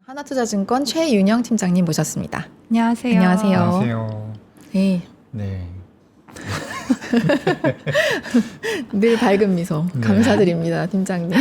하나투자증권 최윤영 팀장님 모셨습니다. 안녕하세요. 안녕하세요. 안녕하세요. 네, 네. 늘 밝은 미소 네. 감사드립니다, 팀장님.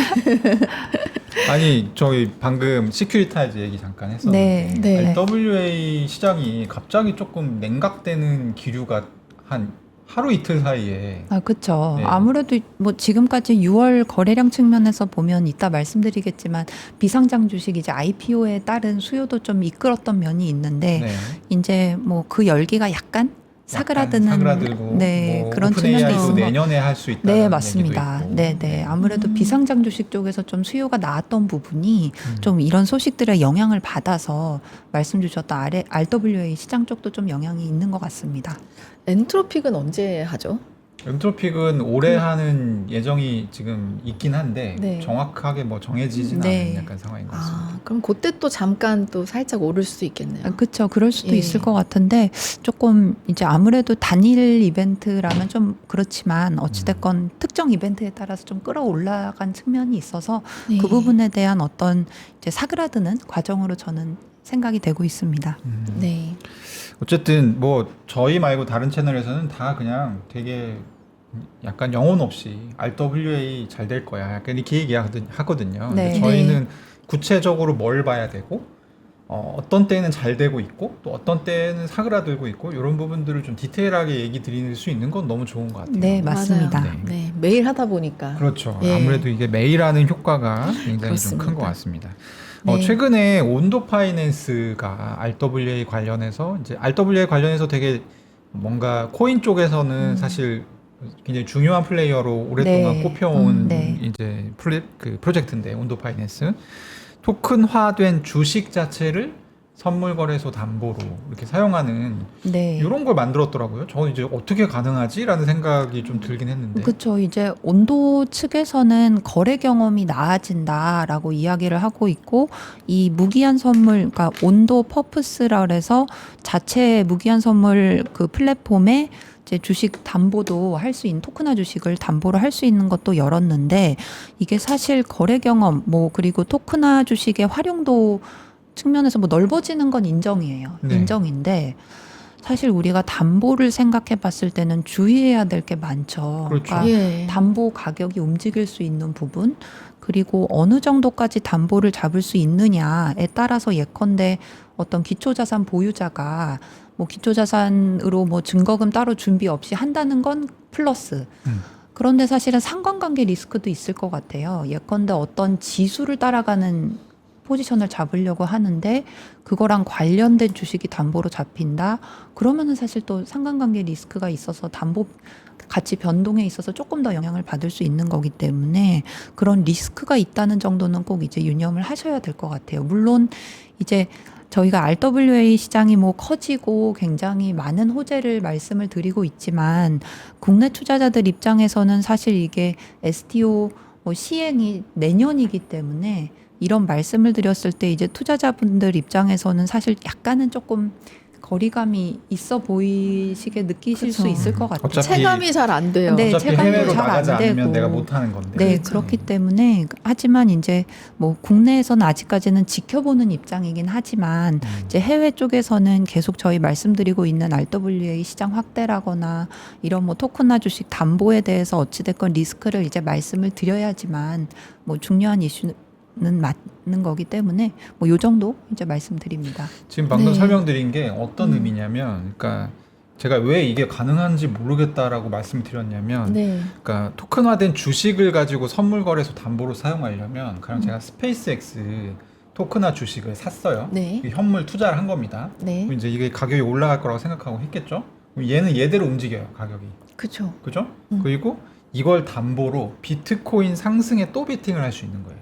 아니 저희 방금 시큐리타이즈 얘기 잠깐 했었는데 네. 네. RWA 시장이 갑자기 조금 냉각되는 기류가 한 하루 이틀 사이에 그렇죠. 네. 아무래도 뭐 지금까지 6월 거래량 측면에서 보면 이따 말씀드리겠지만 비상장 주식 이제 IPO에 따른 수요도 좀 이끌었던 면이 있는데 네. 이제 뭐 그 열기가 약간 사그라드는 사그라들고 네, 뭐 그런 측면도 오픈AI도 있는 것 내년에 할 수 있다는 네, 맞습니다. 얘기도 있고. 네, 네. 아무래도 비상장 주식 쪽에서 좀 수요가 나왔던 부분이 좀 이런 소식들의 영향을 받아서 말씀 주셨던 RWA 시장 쪽도 좀 영향이 있는 것 같습니다. 엔트로픽은 언제 하죠? 엔트로픽은 올해 하는 예정이 지금 있긴 한데 네. 정확하게 뭐 정해지진 네. 않은 약간 상황인 것 같습니다. 그럼 그때 또 잠깐 또 살짝 오를 수도 있겠네요. 그렇죠. 그럴 수도 예. 있을 것 같은데 조금 이제 아무래도 단일 이벤트라면 좀 그렇지만 어찌됐건 특정 이벤트에 따라서 좀 끌어올라간 측면이 있어서 네. 그 부분에 대한 어떤 이제 사그라드는 과정으로 저는 생각이 되고 있습니다. 네. 어쨌든 뭐 저희 말고 다른 채널에서는 다 그냥 되게 약간 영혼 없이 RWA 잘 될 거야 약간 이렇게 얘기하거든요. 네. 근데 저희는 구체적으로 뭘 봐야 되고 어떤 때는 잘 되고 있고 또 어떤 때는 사그라들고 있고 이런 부분들을 좀 디테일하게 얘기 드릴 수 있는 건 너무 좋은 것 같아요. 네, 맞습니다. 맞아요. 네. 매일 하다 보니까. 그렇죠. 예. 아무래도 이게 매일 하는 효과가 굉장히 좀 큰 것 그렇습니다. 같습니다. 네. 최근에 온도 파이낸스가 RWA 관련해서 이제 RWA 관련해서 되게 뭔가 코인 쪽에서는 사실 굉장히 중요한 플레이어로 오랫동안 네. 꼽혀온 네. 이제 그 프로젝트인데 온도 파이낸스 토큰화된 주식 자체를 선물 거래소 담보로 이렇게 사용하는 네. 이런 걸 만들었더라고요. 저는 이제 어떻게 가능하지라는 생각이 좀 들긴 했는데. 그렇죠. 이제 온도 측에서는 거래 경험이 나아진다라고 이야기를 하고 있고 이 무기한 선물, 그러니까 온도 퍼프스라 그래서 자체 무기한 선물 그 플랫폼에 이제 주식 담보도 할 수 있는 토큰화 주식을 담보로 할 수 있는 것도 열었는데 이게 사실 거래 경험 뭐 그리고 토큰화 주식의 활용도 측면에서 뭐 넓어지는 건 인정이에요. 네. 인정인데 사실 우리가 담보를 생각해 봤을 때는 주의해야 될 게 많죠. 그렇죠. 그러니까 예. 담보 가격이 움직일 수 있는 부분 그리고 어느 정도까지 담보를 잡을 수 있느냐에 따라서 예컨대 어떤 기초자산 보유자가 뭐 기초자산으로 뭐 증거금 따로 준비 없이 한다는 건 플러스. 그런데 사실은 상관관계 리스크도 있을 것 같아요. 예컨대 어떤 지수를 따라가는 포지션을 잡으려고 하는데 그거랑 관련된 주식이 담보로 잡힌다. 그러면은 사실 또 상관관계 리스크가 있어서 담보 가치 변동에 있어서 조금 더 영향을 받을 수 있는 거기 때문에 그런 리스크가 있다는 정도는 꼭 이제 유념을 하셔야 될 것 같아요. 물론 이제 저희가 RWA 시장이 뭐 커지고 굉장히 많은 호재를 말씀을 드리고 있지만 국내 투자자들 입장에서는 사실 이게 STO 뭐 시행이 내년이기 때문에 이런 말씀을 드렸을 때 이제 투자자분들 입장에서는 사실 약간은 조금 거리감이 있어 보이시게 느끼실 그쵸. 수 있을 것 같아요. 어차피 체감이 잘 안 돼요. 네, 어차피 체감도 해외로 잘안 나가지 않으면 되고. 내가 못하는 건데. 네, 그렇죠. 그렇기 때문에 하지만 이제 뭐 국내에서는 아직까지는 지켜보는 입장이긴 하지만 이제 해외 쪽에서는 계속 저희 말씀드리고 있는 RWA 시장 확대라거나 이런 뭐 토큰화 주식 담보에 대해서 어찌됐건 리스크를 이제 말씀을 드려야지만 뭐 중요한 이슈는 맞는 거기 때문에 뭐 요 정도 이제 말씀드립니다. 지금 방금 네. 설명드린 게 어떤 의미냐면, 그러니까 제가 왜 이게 가능한지 모르겠다라고 말씀드렸냐면, 네. 그러니까 토큰화된 주식을 가지고 선물 거래소 담보로 사용하려면, 그럼 제가 스페이스X 토큰화 주식을 샀어요. 네. 현물 투자를 한 겁니다. 네. 그럼 이제 이게 가격이 올라갈 거라고 생각하고 했겠죠. 그럼 얘는 얘대로 움직여요, 가격이. 그렇죠. 그죠? 그리고 이걸 담보로 비트코인 상승에 또 베팅을 할 수 있는 거예요.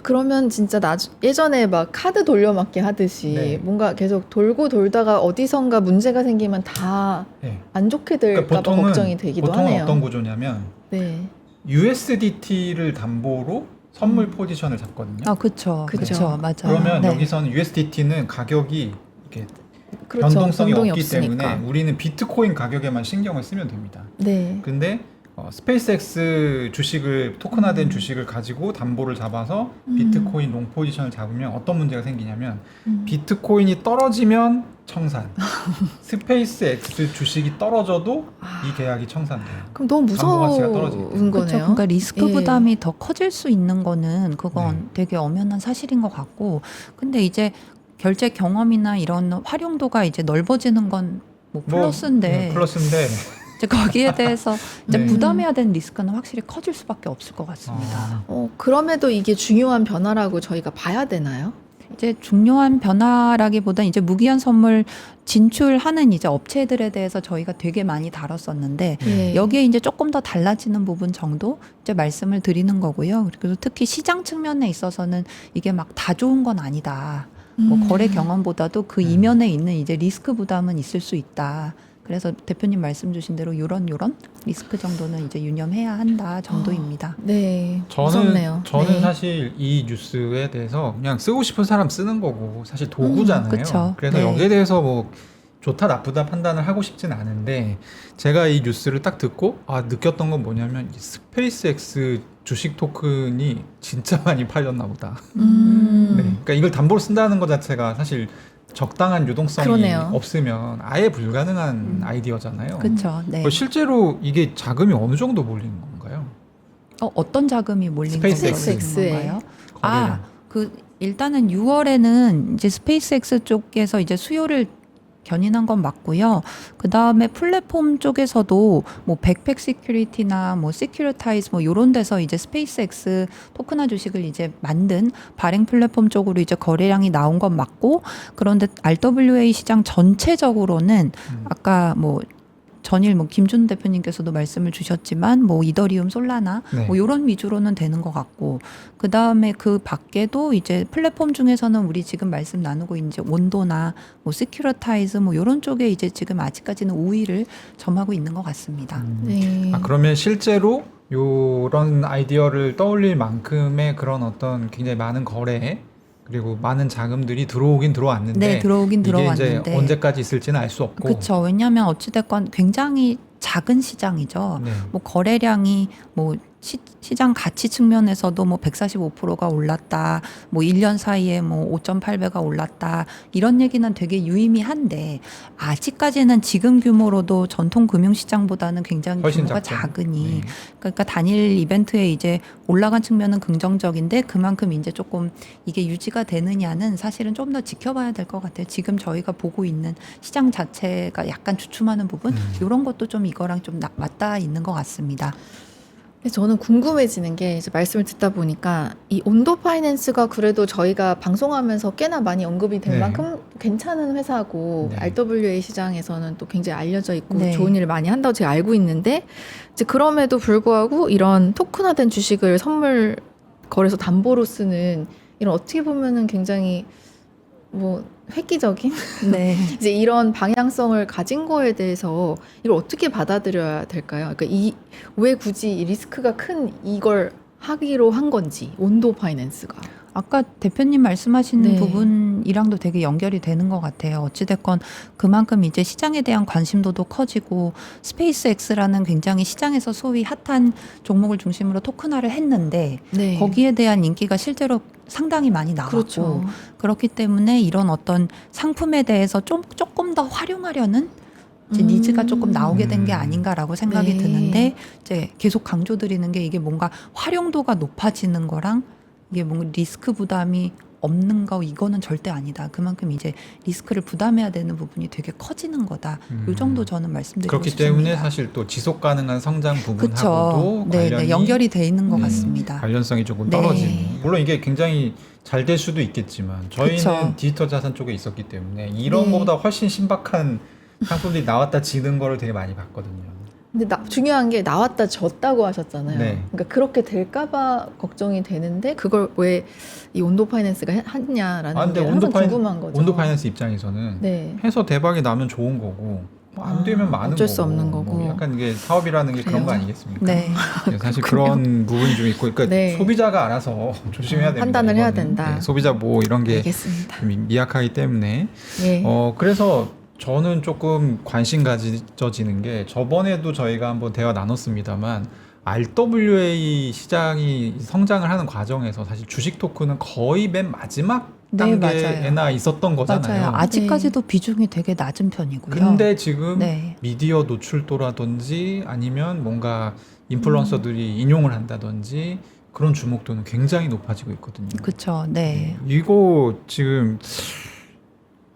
그러면 진짜 예전에 막 카드 돌려막기 하듯이 네. 뭔가 계속 돌고 돌다가 어디선가 문제가 생기면 다 안 네. 좋게 될까 봐 걱정이 되기도 보통은 하네요. 어떤 구조냐면 네. USDT를 담보로 선물 포지션을 잡거든요. 아, 그렇죠. 그쵸. 그렇죠. 맞아요. 그러면 네. 여기서는 USDT는 가격이 이렇게 그렇죠. 변동성이 변동이 없기 없으니까. 때문에 우리는 비트코인 가격에만 신경을 쓰면 됩니다. 네. 근데 스페이스X 주식을 토큰화된 주식을 가지고 담보를 잡아서 비트코인 롱 포지션을 잡으면 어떤 문제가 생기냐면 비트코인이 떨어지면 청산, 스페이스X 주식이 떨어져도 이 계약이 청산돼요. 그럼 너무 담보 가치가 무서운 떨어지기 때문에. 거네요. 그렇죠. 그러니까 리스크 예. 부담이 더 커질 수 있는 거는 그건 네. 되게 엄연한 사실인 것 같고, 근데 이제 결제 경험이나 이런 활용도가 이제 넓어지는 건 뭐 플러스인데, 플러스인데 이제 거기에 대해서 이제 네. 부담해야 되는 리스크는 확실히 커질 수밖에 없을 것 같습니다. 그럼에도 이게 중요한 변화라고 저희가 봐야 되나요? 이제 중요한 변화라기보다 이제 무기한 선물 진출하는 이제 업체들에 대해서 저희가 되게 많이 다뤘었는데, 예. 여기에 이제 조금 더 달라지는 부분 정도 이제 말씀을 드리는 거고요. 그리고 특히 시장 측면에 있어서는 이게 막 다 좋은 건 아니다. 뭐 거래 경험보다도 그 이면에 있는 이제 리스크 부담은 있을 수 있다. 그래서 대표님 말씀 주신 대로 요런 리스크 정도는 이제 유념해야 한다 정도입니다. 네, 무섭네요. 저는 네. 사실 이 뉴스에 대해서 그냥 쓰고 싶은 사람 쓰는 거고 사실 도구잖아요. 그쵸. 그래서 네. 여기에 대해서 뭐 좋다 나쁘다 판단을 하고 싶진 않은데, 제가 이 뉴스를 딱 듣고 느꼈던 건 뭐냐면 이 스페이스X 주식 토큰이 진짜 많이 팔렸나 보다. 네. 그러니까 이걸 담보로 쓴다는 것 자체가 사실 적당한 유동성이 그러네요. 없으면 아예 불가능한 아이디어잖아요. 그렇죠. 네. 실제로 이게 자금이 어느 정도 몰린 건가요? 어떤 자금이 몰린 스페이스X에. 건가요? 거래량. 일단은 6월에는 이제 스페이스X 쪽에서 이제 수요를 견인한 건 맞고요. 그 다음에 플랫폼 쪽에서도 뭐 백팩 시큐리티나 뭐 시큐리타이즈 뭐 요런 데서 이제 스페이스X 토큰화 주식을 이제 만든 발행 플랫폼 쪽으로 이제 거래량이 나온 건 맞고, 그런데 RWA 시장 전체적으로는 아까 뭐 전일 뭐 김준 대표님께서도 말씀을 주셨지만 뭐 이더리움, 솔라나 네. 뭐 이런 위주로는 되는 것 같고, 그 다음에 그 밖에도 이제 플랫폼 중에서는 우리 지금 말씀 나누고 이제 온도나 뭐 시큐리타이즈 뭐 이런 쪽에 이제 지금 아직까지는 우위를 점하고 있는 것 같습니다. 네. 그러면 실제로 이런 아이디어를 떠올릴 만큼의 그런 어떤 굉장히 많은 거래 그리고 많은 자금들이 들어오긴 들어왔는데, 네, 들어오긴 이게 들어왔는데 이제 언제까지 있을지는 알 수 없고. 그렇죠. 왜냐하면 어찌됐건 굉장히 작은 시장이죠. 네. 뭐 거래량이 뭐 시장 가치 측면에서도 뭐 145%가 올랐다, 뭐 1년 사이에 뭐 5.8배가 올랐다, 이런 얘기는 되게 유의미한데, 아직까지는 지금 규모로도 전통 금융시장보다는 굉장히 훨씬 규모가 작죠. 작으니, 네. 그러니까 단일 이벤트에 이제 올라간 측면은 긍정적인데, 그만큼 이제 조금 이게 유지가 되느냐는 사실은 좀 더 지켜봐야 될 것 같아요. 지금 저희가 보고 있는 시장 자체가 약간 주춤하는 부분, 이런 것도 좀 이거랑 좀 맞닿아 있는 것 같습니다. 저는 궁금해지는 게, 이제 말씀을 듣다 보니까 이 온도 파이낸스가 그래도 저희가 방송하면서 꽤나 많이 언급이 될 네. 만큼 괜찮은 회사고, 네. RWA 시장에서는 또 굉장히 알려져 있고 네. 좋은 일을 많이 한다고 제가 알고 있는데, 이제 그럼에도 불구하고 이런 토큰화된 주식을 선물 거래소 담보로 쓰는 이런, 어떻게 보면은 굉장히 뭐 획기적인 네. 이제 이런 방향성을 가진 거에 대해서 이걸 어떻게 받아들여야 될까요? 그러니까 왜 굳이 이 리스크가 큰 이걸 하기로 한 건지, 온도 파이낸스가. 아까 대표님 말씀하시는 네. 부분이랑도 되게 연결이 되는 것 같아요. 어찌됐건 그만큼 이제 시장에 대한 관심도도 커지고, 스페이스X라는 굉장히 시장에서 소위 핫한 종목을 중심으로 토큰화를 했는데, 네. 거기에 대한 인기가 실제로 상당히 많이 나왔고, 그렇죠. 그렇기 때문에 이런 어떤 상품에 대해서 조금 더 활용하려는 이제 니즈가 조금 나오게 된 게 아닌가라고 생각이 네. 드는데, 이제 계속 강조드리는 게, 이게 뭔가 활용도가 높아지는 거랑 이게 뭔가 리스크 부담이 없는 거, 이거는 절대 아니다. 그만큼 이제 리스크를 부담해야 되는 부분이 되게 커지는 거다. 이 정도 저는 말씀드리고 그렇기 싶습니다. 때문에 사실 또 지속 가능한 성장 부분하고도 그렇죠. 네, 관련이 연결이 돼 있는 것 같습니다. 관련성이 조금 네. 떨어지는. 물론 이게 굉장히 잘 될 수도 있겠지만, 저희는 그쵸. 디지털 자산 쪽에 있었기 때문에 이런 네. 거보다 훨씬 신박한 상품들이 나왔다 지는 거를 되게 많이 봤거든요. 근데 중요한 게, 나왔다 졌다고 하셨잖아요. 네. 그러니까 그렇게 될까봐 걱정이 되는데, 그걸 왜 이 온도 파이낸스가 했냐라는 근데 게 항상 궁금한 거죠. 온도 파이낸스 입장에서는 네. 해서 대박이 나면 좋은 거고, 안 되면 많은 어쩔 수 거고, 없는 거고. 뭐 약간 이게 사업이라는 게 그런 거 그래요. 아니겠습니까? 네. 사실 그런 부분이 좀 있고, 그러니까 네. 소비자가 알아서 조심해야 됩니다. 판단을 해야 이거는. 된다. 네, 소비자 보 이런 게 알겠습니다. 좀 미약하기 때문에. 네. 그래서 저는 조금 관심 가져지는 게 저번에도 저희가 한번 대화 나눴습니다만 RWA 시장이 성장을 하는 과정에서 사실 주식 토큰은 거의 맨 마지막 네, 단계에나 있었던 거잖아요. 맞아요. 아직까지도 비중이 되게 낮은 편이고요. 근데 지금 네. 미디어 노출도라든지 아니면 뭔가 인플루언서들이 인용을 한다든지 그런 주목도는 굉장히 높아지고 있거든요. 그렇죠. 네. 이거 지금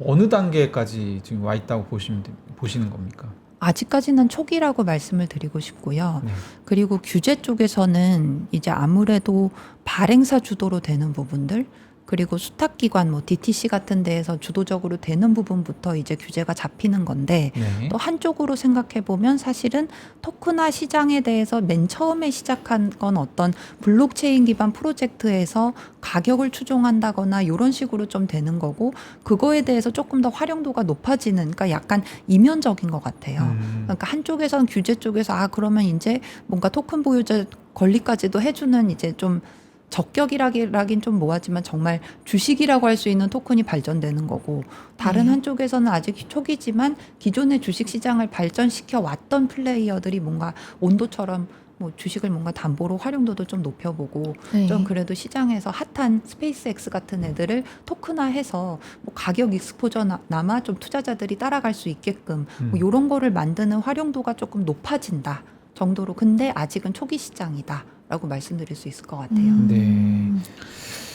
어느 단계까지 지금 와 있다고 보시는 겁니까? 아직까지는 초기라고 말씀을 드리고 싶고요. 네. 그리고 규제 쪽에서는 이제 아무래도 발행사 주도로 되는 부분들, 그리고 수탁기관, 뭐 DTC 같은 데에서 주도적으로 되는 부분부터 이제 규제가 잡히는 건데, 네. 또 한쪽으로 생각해 보면 사실은 토크나 시장에 대해서 맨 처음에 시작한 건 어떤 블록체인 기반 프로젝트에서 가격을 추종한다거나 이런 식으로 좀 되는 거고, 그거에 대해서 조금 더 활용도가 높아지는, 그러니까 약간 이면적인 것 같아요. 그러니까 한쪽에서는 규제 쪽에서 그러면 이제 뭔가 토큰 보유자 권리까지도 해주는 이제 좀 적격이라긴 좀 뭐하지만 정말 주식이라고 할 수 있는 토큰이 발전되는 거고, 다른 네. 한쪽에서는 아직 초기지만 기존의 주식 시장을 발전시켜 왔던 플레이어들이 뭔가 온도처럼 뭐 주식을 뭔가 담보로 활용도도 좀 높여보고, 네. 좀 그래도 시장에서 핫한 스페이스X 같은 애들을 토큰화해서 뭐 가격 익스포저나마 좀 투자자들이 따라갈 수 있게끔 뭐 이런 거를 만드는 활용도가 조금 높아진다 정도로. 근데 아직은 초기 시장이다라고 말씀드릴 수 있을 것 같아요. 네.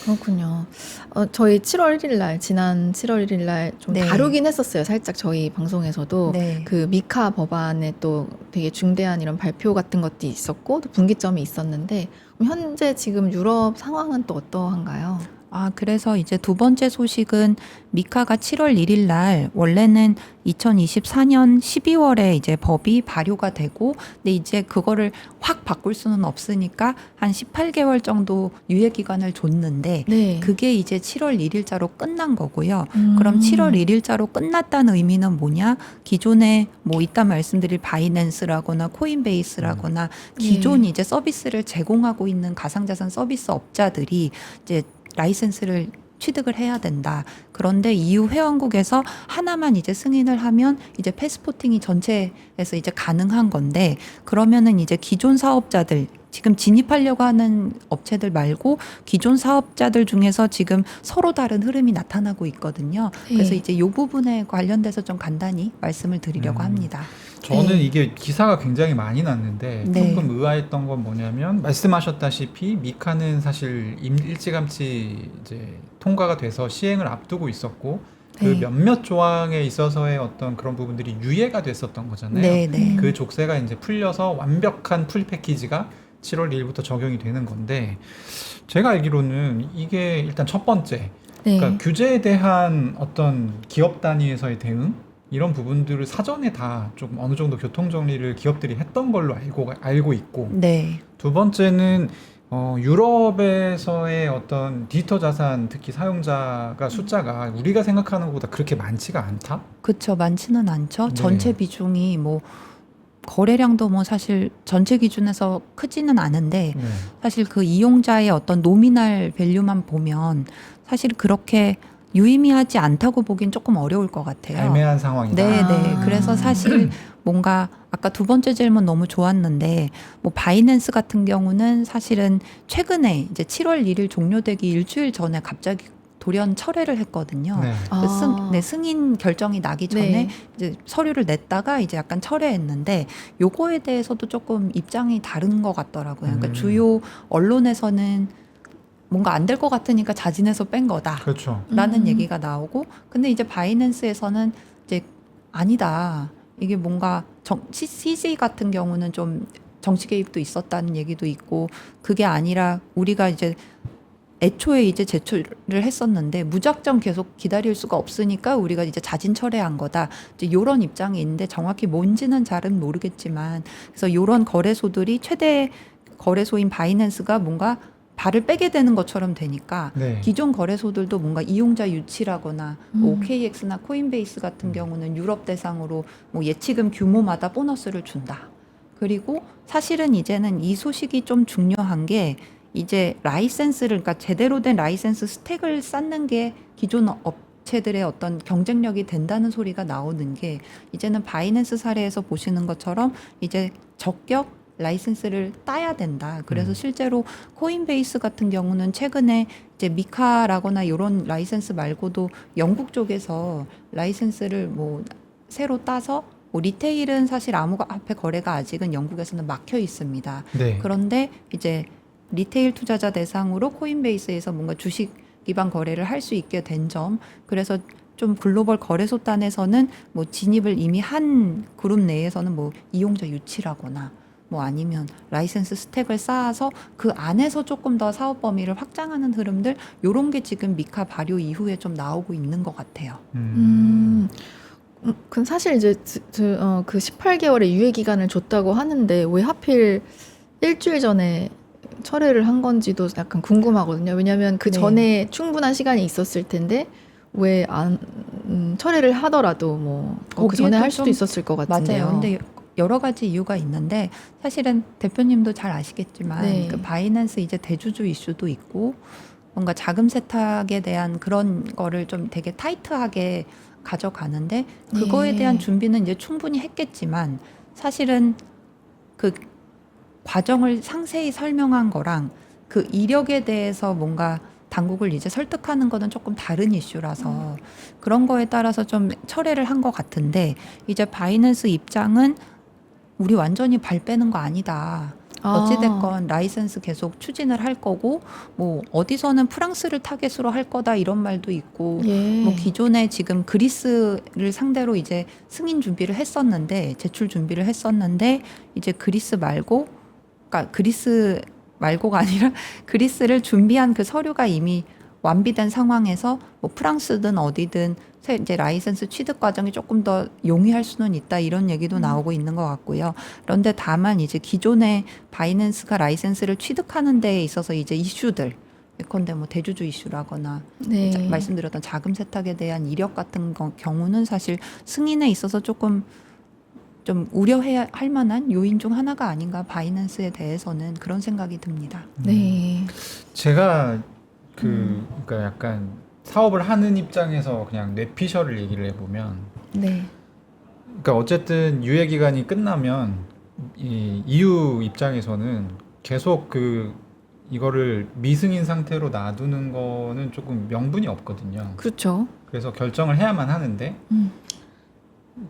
그렇군요. 저희 7월 1일 날, 지난 7월 1일 날 좀 네. 다루긴 했었어요. 살짝 저희 방송에서도. 네. 그 미카 법안에 또 되게 중대한 이런 발표 같은 것도 있었고, 또 분기점이 있었는데, 그럼 현재 지금 유럽 상황은 또 어떠한가요? 그래서 이제 두 번째 소식은 미카가 7월 1일 날 원래는 2024년 12월에 이제 법이 발효가 되고, 근데 이제 그거를 확 바꿀 수는 없으니까 한 18개월 정도 유예 기간을 줬는데, 네. 그게 이제 7월 1일자로 끝난 거고요. 그럼 7월 1일자로 끝났다는 의미는 뭐냐? 기존에 뭐 이따 말씀드릴 바이낸스라거나 코인베이스라거나 기존 이제 서비스를 제공하고 있는 가상자산 서비스 업자들이 이제 라이센스를 취득을 해야 된다. 그런데 EU 회원국에서 하나만 이제 승인을 하면 이제 패스포팅이 전체에서 이제 가능한 건데, 그러면은 이제 기존 사업자들, 지금 진입하려고 하는 업체들 말고 기존 사업자들 중에서 지금 서로 다른 흐름이 나타나고 있거든요. 네. 그래서 이제 이 부분에 관련돼서 좀 간단히 말씀을 드리려고 합니다. 저는 네. 이게 기사가 굉장히 많이 났는데 네. 조금 의아했던 건 뭐냐면, 말씀하셨다시피 미카는 사실 일찌감치 이제 통과가 돼서 시행을 앞두고 있었고, 그 네. 몇몇 조항에 있어서의 어떤 그런 부분들이 유예가 됐었던 거잖아요. 네, 네. 그 족쇄가 이제 풀려서 완벽한 풀 패키지가 7월 1일부터 적용이 되는 건데, 제가 알기로는 이게 일단 첫 번째, 네. 그러니까 규제에 대한 어떤 기업 단위에서의 대응, 이런 부분들을 사전에 다 좀 어느 정도 교통 정리를 기업들이 했던 걸로 알고 있고, 네. 두 번째는 유럽에서의 어떤 디지털 자산 특히 사용자가 숫자가 우리가 생각하는 것보다 그렇게 많지가 않다. 그쵸. 많지는 않죠. 네. 전체 비중이 뭐 거래량도 뭐 사실 전체 기준에서 크지는 않은데, 네. 사실 그 이용자의 어떤 노미널 밸류만 보면 사실 그렇게 유의미하지 않다고 보긴 조금 어려울 것 같아요. 애매한 상황이다. 네, 네. 아. 그래서 사실 뭔가 아까 두 번째 질문 너무 좋았는데, 뭐 바이낸스 같은 경우는 사실은 최근에 이제 7월 1일 종료되기 일주일 전에 갑자기 돌연 철회를 했거든요. 네. 그 승인 결정이 나기 전에 네. 이제 서류를 냈다가 이제 약간 철회했는데, 요거에 대해서도 조금 입장이 다른 것 같더라고요. 그러니까 주요 언론에서는 뭔가 안 될 것 같으니까 자진해서 뺀 거다. 그렇죠. 라는 얘기가 나오고, 근데 이제 바이낸스에서는 이제 아니다. 이게 뭔가 CZ 같은 경우는 좀 정치 개입도 있었다는 얘기도 있고, 그게 아니라 우리가 이제 애초에 이제 제출을 했었는데 무작정 계속 기다릴 수가 없으니까 우리가 이제 자진 철회한 거다. 이제 요런 입장이 있는데, 정확히 뭔지는 잘은 모르겠지만, 그래서 요런 거래소들이 최대 거래소인 바이낸스가 뭔가 발을 빼게 되는 것처럼 되니까 네. 기존 거래소들도 뭔가 이용자 유치라거나 뭐 OKX나 코인베이스 같은 경우는 유럽 대상으로 뭐 예치금 규모마다 보너스를 준다. 그리고 사실은 이제는 이 소식이 좀 중요한 게, 이제 라이센스를, 그러니까 제대로 된 라이센스 스택을 쌓는 게 기존 업체들의 어떤 경쟁력이 된다는 소리가 나오는 게 이제는 바이낸스 사례에서 보시는 것처럼 이제 적격 라이센스를 따야 된다. 그래서 실제로 코인베이스 같은 경우는 최근에 이제 미카라거나 이런 라이센스 말고도 영국 쪽에서 라이센스를 뭐 새로 따서 뭐 리테일은 사실 암호화폐 거래가 아직은 영국에서는 막혀 있습니다. 네. 그런데 이제 리테일 투자자 대상으로 코인베이스에서 뭔가 주식 기반 거래를 할 수 있게 된 점, 그래서 좀 글로벌 거래소단에서는 뭐 진입을 이미 한 그룹 내에서는 뭐 이용자 유치라거나 뭐 아니면 라이센스 스택을 쌓아서 그 안에서 조금 더 사업 범위를 확장하는 흐름들, 요런 게 지금 미카 발효 이후에 좀 나오고 있는 것 같아요. 그 사실 이제 그 18개월의 유예 기간을 줬다고 하는데 왜 하필 일주일 전에 철회를 한 건지도 약간 궁금하거든요. 왜냐하면 그 네. 전에 충분한 시간이 있었을 텐데 왜 안 철회를 하더라도 뭐 그 전에 거기에도 할 수도 좀 있었을 것 같은데요. 맞아요. 근데 여러 가지 이유가 있는데 사실은 대표님도 잘 아시겠지만 네. 그 바이낸스 이제 대주주 이슈도 있고 뭔가 자금 세탁에 대한 그런 거를 좀 되게 타이트하게 가져가는데 그거에 네. 대한 준비는 이제 충분히 했겠지만 사실은 그 과정을 상세히 설명한 거랑 그 이력에 대해서 뭔가 당국을 이제 설득하는 거는 조금 다른 이슈라서 그런 거에 따라서 좀 철회를 한 것 같은데 이제 바이낸스 입장은 우리 완전히 발 빼는 거 아니다. 어찌됐건 라이센스 계속 추진을 할 거고 뭐 어디서는 프랑스를 타겟으로 할 거다 이런 말도 있고 예. 뭐 기존에 지금 그리스를 상대로 이제 승인 준비를 했었는데 제출 준비를 했었는데 이제 그리스 말고 그러니까 그리스 말고가 아니라 그리스를 준비한 그 서류가 이미 완비된 상황에서 뭐 프랑스든 어디든 이제 라이센스 취득 과정이 조금 더 용이할 수는 있다 이런 얘기도 나오고 있는 것 같고요. 그런데 다만 이제 기존에 바이낸스가 라이센스를 취득하는 데에 있어서 이제 이슈들 예컨대 뭐 대주주 이슈라거나 네. 말씀드렸던 자금 세탁에 대한 이력 같은 경우는 사실 승인에 있어서 조금 좀 우려해야 할 만한 요인 중 하나가 아닌가 바이낸스에 대해서는 그런 생각이 듭니다. 네. 제가 그러니까 약간 사업을 하는 입장에서 그냥 뇌피셜을 얘기를 해보면, 네. 그러니까 어쨌든 유예 기간이 끝나면 이 EU 입장에서는 계속 이거를 미승인 상태로 놔두는 거는 조금 명분이 없거든요. 그렇죠. 그래서 결정을 해야만 하는데, 음.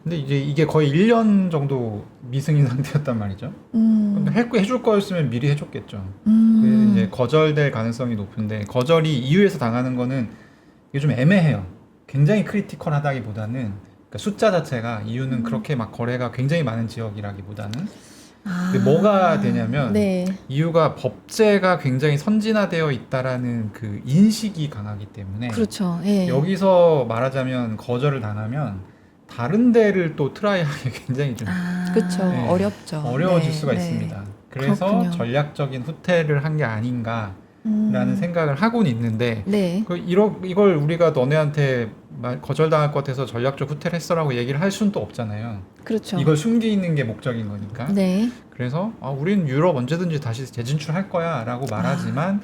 근데 이제 이게 거의 1년 정도 미승인 상태였단 말이죠. 근데 해줄 거였으면 미리 해줬겠죠. 그래서 이제 거절될 가능성이 높은데, 거절이 EU에서 당하는 거는 이게 좀 애매해요. 굉장히 크리티컬하다기보다는, 그러니까 숫자 자체가 EU는 그렇게 막 거래가 굉장히 많은 지역이라기보다는, 근데 뭐가 되냐면 네. EU가 법제가 굉장히 선진화되어 있다라는 그 인식이 강하기 때문에, 그렇죠. 예. 여기서 말하자면 거절을 당하면 다른 데를 또 트라이하기 굉장히 좀 그렇죠. 네. 어렵죠. 어려워질 네, 수가 네. 있습니다. 그래서 그렇군요. 전략적인 후퇴를 한 게 아닌가라는 음. 생각을 하고는 있는데, 네. 이걸 우리가 너네한테 거절당할 것 같아서 전략적 후퇴를 했어라고 얘기를 할 수는 또 없잖아요. 그렇죠. 이걸 숨기는 게 목적인 거니까. 네. 그래서 우린 유럽 언제든지 다시 재진출할 거야라고 말하지만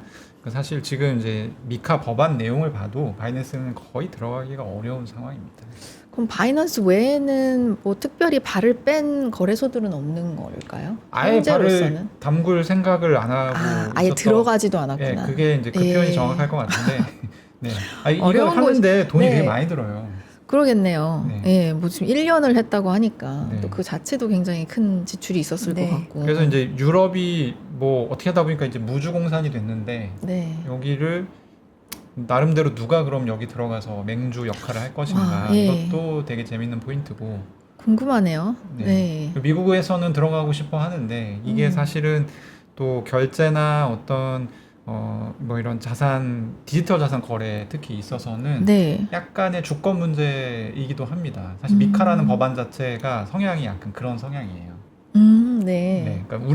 사실 지금 이제 미카 법안 내용을 봐도 바이낸스는 거의 들어가기가 어려운 상황입니다. 그럼 바이낸스 외에는 뭐 특별히 발을 뺀 거래소들은 없는 걸까요? 아예 현재로서는? 발을 담글 생각을 안 하고 아예 있었던- 들어가지도 예, 않았구나. 그게 이제 그 예. 표현이 정확할 것 같은데, 네, 이걸 어려운 하는데 돈이 네. 되게 많이 들어요. 그러겠네요. 네. 예, 뭐 지금 1년을 했다고 하니까 네. 또 그 자체도 굉장히 큰 지출이 있었을 네. 것 같고. 그래서 이제 유럽이 뭐 어떻게 하다 보니까 이제 무주공산이 됐는데, 네. 여기를 나름대로 누가 그럼 여기 들어가서 맹주 역할을 할 것인가, 와, 예. 이것도 되게 재밌는 포인트고. 궁금하네요. 네. 네. 미국에서는 들어가고 싶어 하는데 이게 사실은 또 결제나 어떤 뭐 이런 디지털 자산 거래 특히 있어서는 네. 약간의 주권 문제이기도 합니다. 사실 미카라는 법안 자체가 성향이 약간 그런 성향이에요. 네. 네, 그러니까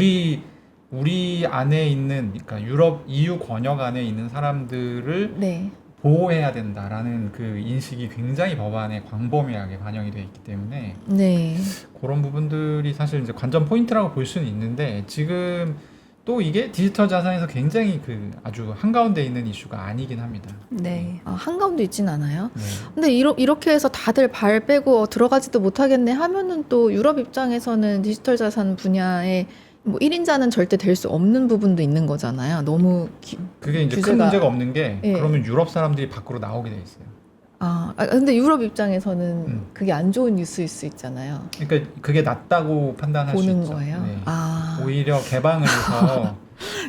우리 안에 있는, 그러니까 유럽 EU 권역 안에 있는 사람들을 네. 보호해야 된다라는 그 인식이 굉장히 법안에 광범위하게 반영이 되어 있기 때문에 네. 그런 부분들이 사실 이제 관전 포인트라고 볼 수는 있는데, 지금 또 이게 디지털 자산에서 굉장히 그 아주 한가운데 있는 이슈가 아니긴 합니다. 네. 한가운데 있진 않아요. 네. 근데 이렇게 해서 다들 발 빼고 들어가지도 못하겠네 하면은 또 유럽 입장에서는 디지털 자산 분야에 뭐 1인자는 절대 될 수 없는 부분도 있는 거잖아요. 너무 그게 이제 큰 규제가- 문제가 없는 게 예. 그러면 유럽 사람들이 밖으로 나오게 돼 있어요. 근데 유럽 입장에서는 음. 그게 안 좋은 뉴스일 수 있잖아요. 그러니까 그게 낫다고 판단할 수 보는 있죠. 거예요. 네. 아, 오히려 개방을 해서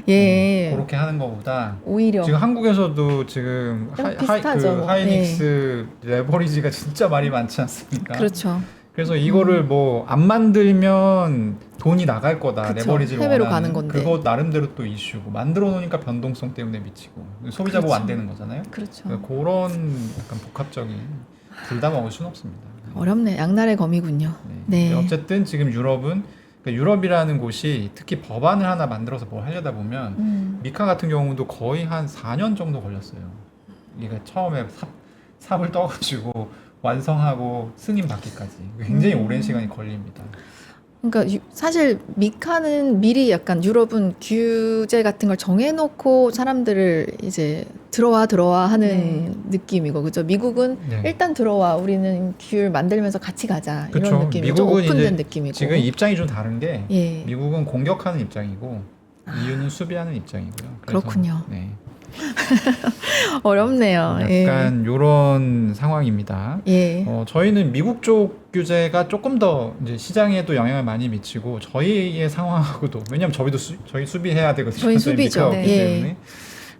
예. 그렇게 하는 것보다 오히려 지금 한국에서도 지금 비슷하죠, 뭐. 하이닉스 레버리지가 진짜 말이 많지 않습니까? 그렇죠. 그래서 이거를 뭐 안 만들면 돈이 나갈 거다. 그쵸. 레버리지를 해외로 원하는. 가는 건데. 그거 나름대로 또 이슈고 만들어 놓으니까 변동성 때문에 미치고 소비자 보고 안 그렇죠. 되는 거잖아요. 그렇죠. 그러니까 그런 약간 복합적인 둘 다 먹을 수는 없습니다. 어렵네. 양날의 검이군요. 네. 근데 어쨌든 지금 유럽은 그러니까 유럽이라는 곳이 특히 법안을 하나 만들어서 뭘 하려다 보면 미카 같은 경우도 거의 한 4년 정도 걸렸어요. 이게 처음에 삽을 떠가지고 완성하고 승인 받기까지 굉장히 오랜 시간이 걸립니다. 그러니까 사실 미카는 미리 약간 유럽은 규제 같은 걸 정해놓고 사람들을 이제 들어와 하는 네. 느낌이고 그죠? 미국은 네. 일단 들어와 우리는 규율 만들면서 같이 가자 그쵸. 이런 느낌이고 좀 미국은 오픈된 이제 느낌이고 지금 입장이 좀 다른 게 예 미국은 공격하는 입장이고 EU는 수비하는 입장이고요. 그래서, 그렇군요. 네. 어렵네요. 약간 이런 상황입니다. 예. 저희는 미국 쪽 규제가 조금 더 이제 시장에도 영향을 많이 미치고 저희의 상황하고도 왜냐하면 저희 수비해야 되거든요. 저희 수비죠. 미카가 없기 예. 때문에.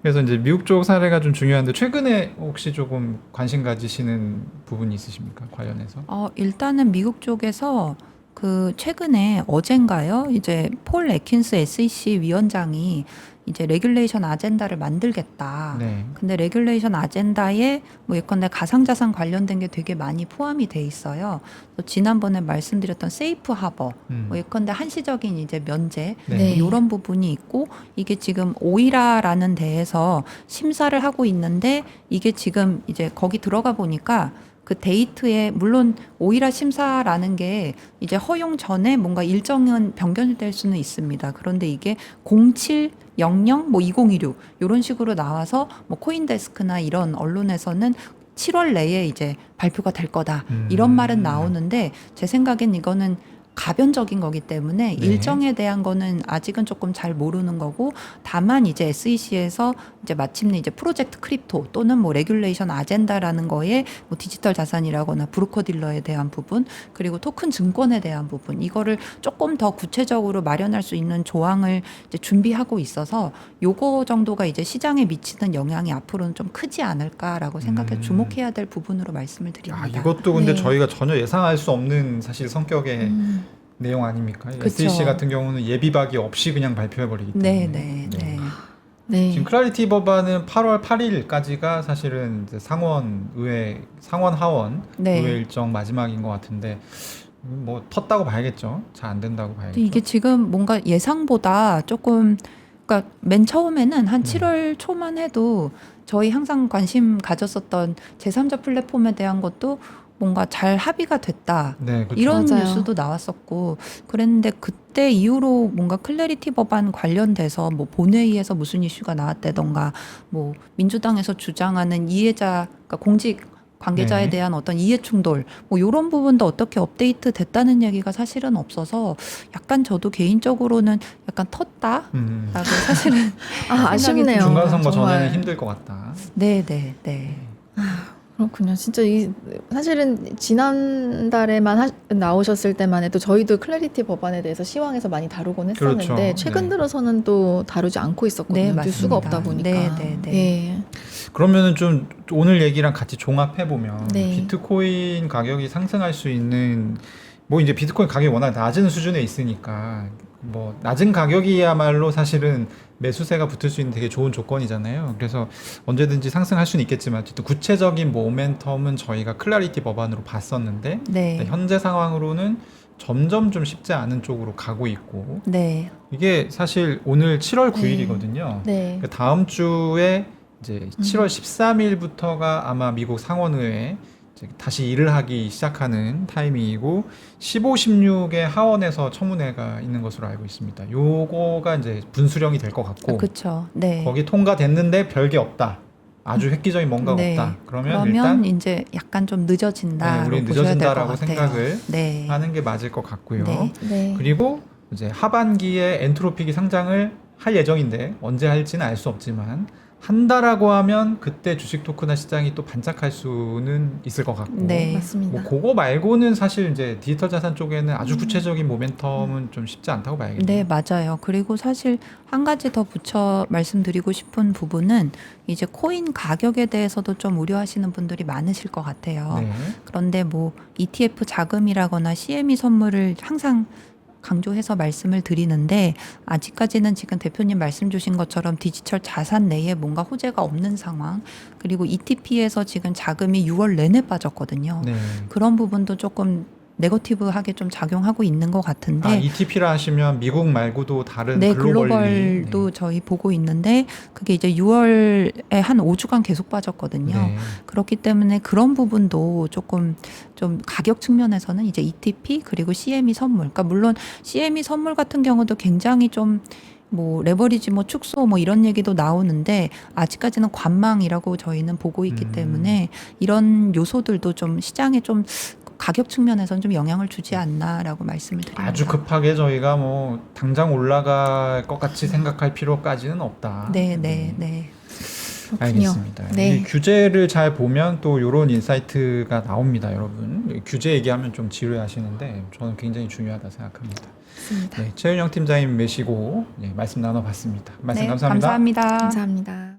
그래서 이제 미국 쪽 사례가 좀 중요한데 최근에 혹시 조금 관심 가지시는 부분이 있으십니까? 관련해서? 일단은 미국 쪽에서 그 최근에 어젠가요? 이제 폴 애킨스 SEC 위원장이 이제 레귤레이션 아젠다를 만들겠다. 네. 근데 레귤레이션 아젠다에 뭐 예컨대 가상자산 관련된 게 되게 많이 포함이 돼 있어요. 또 지난번에 말씀드렸던 세이프 하버, 뭐 예컨대 한시적인 이제 면제 네. 이런 부분이 있고 이게 지금 오이라라는 데에서 심사를 하고 있는데 이게 지금 이제 거기 들어가 보니까 그 데이트에 물론 오이라 심사라는 게 이제 허용 전에 뭔가 일정은 변경될 수는 있습니다. 그런데 이게 0700 뭐 2016 이런 식으로 나와서 뭐 코인데스크나 이런 언론에서는 7월 내에 이제 발표가 될 거다 이런 말은 나오는데 제 생각엔 이거는 가변적인 거기 때문에 네. 일정에 대한 거는 아직은 조금 잘 모르는 거고 다만 이제 SEC에서 이제 마침내 이제 프로젝트 크립토 또는 뭐 레귤레이션 아젠다라는 거에 뭐 디지털 자산이라거나 브로커 딜러에 대한 부분 그리고 토큰 증권에 대한 부분 이거를 조금 더 구체적으로 마련할 수 있는 조항을 이제 준비하고 있어서 요거 정도가 이제 시장에 미치는 영향이 앞으로는 좀 크지 않을까라고 생각해 주목해야 될 부분으로 말씀을 드립니다. 이것도 근데 네. 저희가 전혀 예상할 수 없는 사실 성격의 내용 아닙니까? 그쵸. SEC 같은 경우는 예비박이 없이 그냥 발표해버리기 때문에. 네. 네. 지금 클래리티 법안은 8월 8일까지가 사실은 이제 상원 하원 네. 의회 일정 마지막인 것 같은데 뭐 텄다고 봐야겠죠. 잘 안 된다고 봐야겠죠. 근데 이게 지금 뭔가 예상보다 조금 그러니까 맨 처음에는 한 7월 초만 해도 저희 항상 관심 가졌었던 제3자 플랫폼에 대한 것도 뭔가 잘 합의가 됐다. 네, 그렇죠. 이런 맞아요. 뉴스도 나왔었고 그랬는데 그때 이후로 뭔가 클래리티 법안 관련돼서 뭐 본회의에서 무슨 이슈가 나왔다던가 뭐 민주당에서 주장하는 이해자 그러니까 공직 관계자에 네. 대한 어떤 이해 충돌 뭐 이런 부분도 어떻게 업데이트 됐다는 얘기가 사실은 없어서 약간 저도 개인적으로는 약간 텄다라고 사실은 아쉽네요. 중간 선거 정말. 전에는 힘들 것 같다. 네. 그렇군요. 진짜 사실은 지난달에만 나오셨을 때만 해도 저희도 클래리티 법안에 대해서 시황에서 많이 다루곤 했었는데 그렇죠. 최근 네. 들어서는 또 다루지 않고 있었거든요. 네, 뉴스가 맞습니다. 없다 보니까. 네. 예. 그러면은 좀 오늘 얘기랑 같이 종합해 보면 네. 비트코인 가격이 상승할 수 있는 뭐 이제 비트코인 가격이 워낙 낮은 수준에 있으니까 뭐 낮은 가격이야말로 사실은 매수세가 붙을 수 있는 되게 좋은 조건이잖아요. 그래서 언제든지 상승할 수는 있겠지만 어쨌든 구체적인 모멘텀은 저희가 클래리티 법안으로 봤었는데 네. 현재 상황으로는 점점 좀 쉽지 않은 쪽으로 가고 있고 네. 이게 사실 오늘 7월 9일이거든요. 네. 다음 주에 이제 7월 13일부터가 아마 미국 상원의회 이제 다시 일을 하기 시작하는 타이밍이고 15, 16의 하원에서 청문회가 있는 것으로 알고 있습니다. 요거가 이제 분수령이 될 것 같고 그렇죠. 네. 거기 통과됐는데 별게 없다. 아주 획기적인 뭔가가 네. 없다. 그러면 그러면 일단 이제 약간 좀 늦어진다. 우리 늦어진다라고 생각을 네. 하는 게 맞을 것 같고요. 네. 네. 그리고 이제 하반기에 엔트로픽이 상장을 할 예정인데 언제 할지는 알 수 없지만 한다라고 하면 그때 주식 토크나 시장이 또 반짝할 수는 있을 것 같고 네. 맞습니다. 뭐 그거 말고는 사실 이제 디지털 자산 쪽에는 아주 구체적인 모멘텀은 좀 쉽지 않다고 봐야겠네요. 네, 맞아요. 그리고 사실 한 가지 더 붙여 말씀드리고 싶은 부분은 이제 코인 가격에 대해서도 좀 우려하시는 분들이 많으실 것 같아요. 네. 그런데 뭐 ETF 자금이라거나 CME 선물을 항상 강조해서 말씀을 드리는데 아직까지는 지금 대표님 말씀 주신 것처럼 디지털 자산 내에 뭔가 호재가 없는 상황, 그리고 ETP에서 지금 자금이 6월 내내 빠졌거든요. 네. 그런 부분도 조금 네거티브하게 좀 작용하고 있는 것 같은데 아, ETP라 하시면 미국 말고도 다른 네, 글로벌리 글로벌도 저희 보고 있는데 그게 이제 6월에 한 5주간 계속 빠졌거든요. 네. 그렇기 때문에 그런 부분도 조금 좀 가격 측면에서는 이제 ETP 그리고 CME 선물. 그러니까 물론 CME 선물 같은 경우도 굉장히 좀 뭐 레버리지 뭐 축소 뭐 이런 얘기도 나오는데 아직까지는 관망이라고 저희는 보고 있기 때문에 이런 요소들도 좀 시장에 좀 가격 측면에서는 좀 영향을 주지 않나라고 말씀을 드립니다. 아주 급하게 저희가 뭐 당장 올라갈 것 같이 생각할 필요까지는 없다. 네, 네, 네. 그렇군요. 알겠습니다. 네. 이 규제를 잘 보면 또 이런 인사이트가 나옵니다, 여러분. 규제 얘기하면 좀 지루해하시는데 저는 굉장히 중요하다 생각합니다. 맞습니다. 네, 최윤영 팀장님 모시고 말씀 나눠봤습니다. 말씀 네, 감사합니다. 감사합니다. 감사합니다.